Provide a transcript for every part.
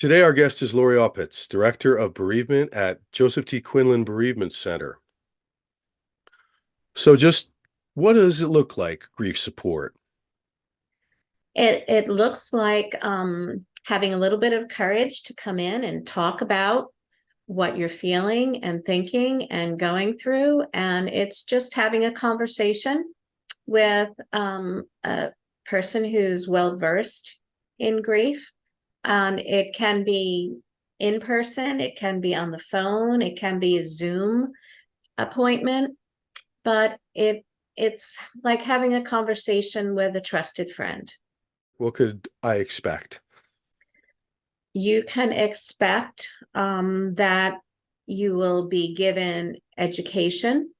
Today, our guest is Lorri Opitz, Director of Bereavement at Joseph T. Quinlan Bereavement Center. So just what does it look like, grief support? It looks like having a little bit of courage to come in and talk about what you're feeling and thinking and going through. And it's just having a conversation with a person who's well versed in grief. And it can be in person, it can be on the phone, it can be a Zoom appointment, but it's like having a conversation with a trusted friend. What could I expect? You can expect that you will be given education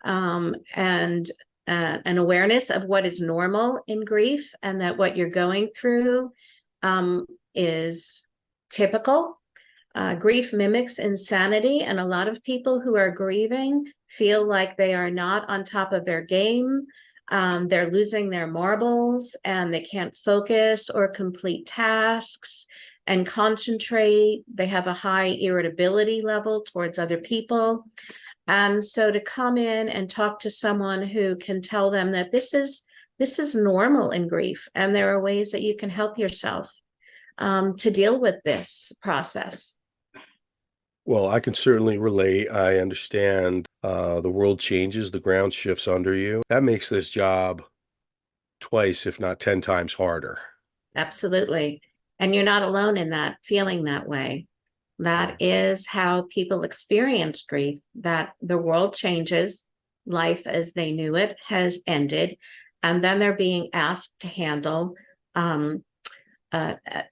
and an awareness of what is normal in grief, and that what you're going through is typical. Grief mimics insanity, and a lot of people who are grieving feel like they are not on top of their game. They're losing their marbles and they can't focus or complete tasks and concentrate. They have a high irritability level towards other people. And so to come in and talk to someone who can tell them that this is normal in grief, and there are ways that you can help yourself to deal with this process. Well, I can certainly relate. I understand the world changes, the ground shifts under you. That makes this job twice, if not 10 times harder. Absolutely. And you're not alone in that, feeling that way. That is how people experience grief, that the world changes, life as they knew it has ended, and then they're being asked to handle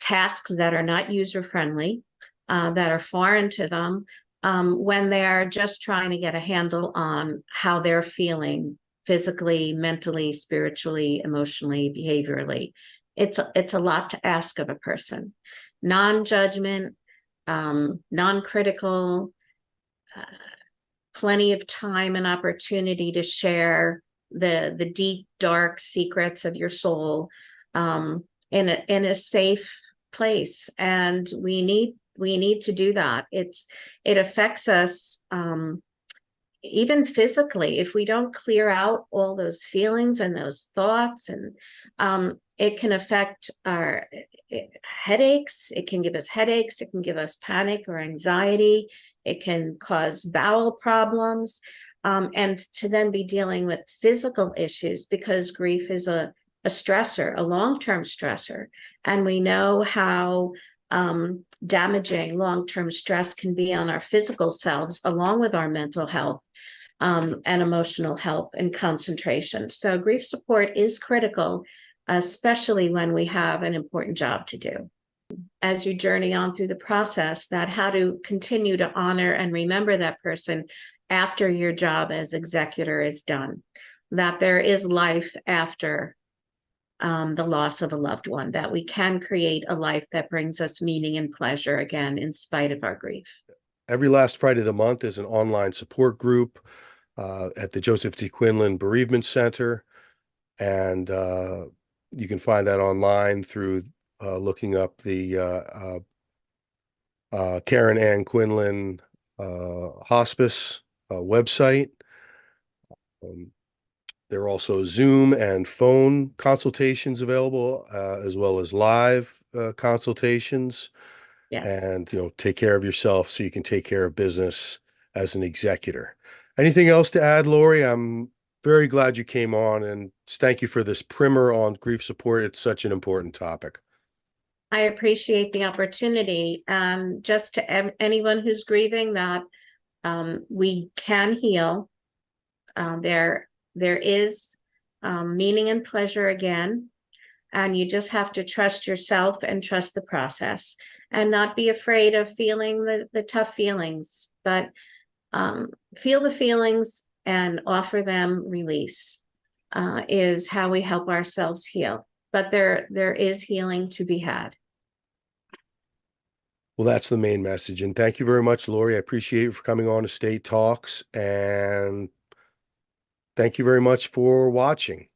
tasks that are not user-friendly, that are foreign to them, when they're just trying to get a handle on how they're feeling physically, mentally, spiritually, emotionally, behaviorally. It's a lot to ask of a person. Non-judgment, non-critical, plenty of time and opportunity to share the deep, dark secrets of your soul in a safe place. And we need to do that. It affects us even physically if we don't clear out all those feelings and those thoughts, and it can affect our headaches. It can give us headaches. It can give us panic or anxiety. It can cause bowel problems, and to then be dealing with physical issues, because grief is a stressor, a long-term stressor. And we know how damaging long-term stress can be on our physical selves, along with our mental health and emotional health and concentration. So grief support is critical, especially when we have an important job to do. As you journey on through the process, that how to continue to honor and remember that person after your job as executor is done, that there is life after the loss of a loved one, that we can create a life that brings us meaning and pleasure again, in spite of our grief. Every last Friday of the month is an online support group at the Joseph T. Quinlan Bereavement Center. And you can find that online through looking up the Karen Ann Quinlan Hospice website. There are also Zoom and phone consultations available, as well as live consultations. Yes. And, take care of yourself so you can take care of business as an executor. Anything else to add, Lorri? I'm very glad you came on, and thank you for this primer on grief support. It's such an important topic. I appreciate the opportunity. Just to anyone who's grieving, that we can heal. There is meaning and pleasure again, and you just have to trust yourself and trust the process, and not be afraid of feeling the tough feelings, but feel the feelings and offer them release is how we help ourselves heal. But there is healing to be had. Well, that's the main message. And thank you very much, Lorri. I appreciate you for coming on to State Talks, and thank you very much for watching.